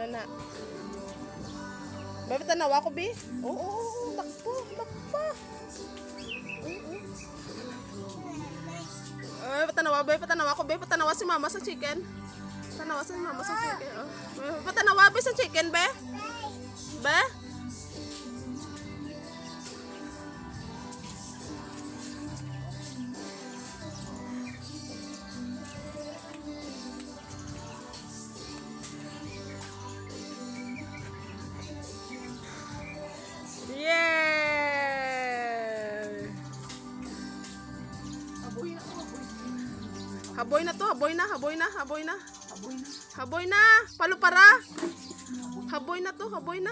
na na. Babe, tanawa ko, Bi. Oo, takpo. Ay, patanawa ko, Be. Patanawa si mama sa chicken. Patanawa si mama sa chicken. Oh. Patanawa, Be, sa chicken, Be. Be? Yeah! Haboy na to, haboy na. Haboy na, palupara. Haboy na to, haboy na.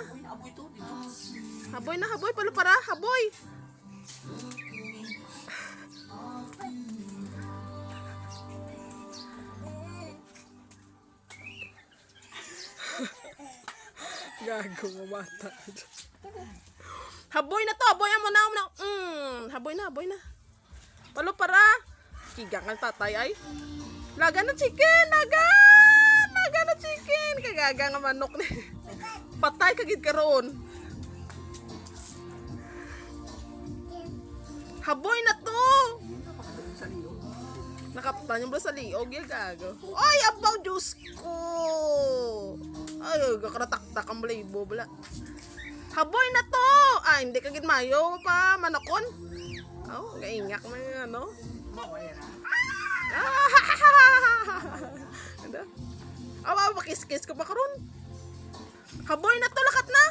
Haboy, palupara, haboy. Gago, mamata. Haboy na to, haboy mo na. Haboy na. Palupara. Kigang ang tatay ay. Laga na chicken, laga na chicken. Kagaga nga manok ni. Patay kagid karon. Haboy na to. Nakaptan yung sa liog yung gago. Ay, abaw Diyos ko. Ay, kakarataktak ang balibo bala. Haboy na to. Ah, hindi kagid mayo pa manokon. Oh, gaingak man yung ano. Ano? Awa, makis-kis ko pa karon. Haboy na to, lakat na.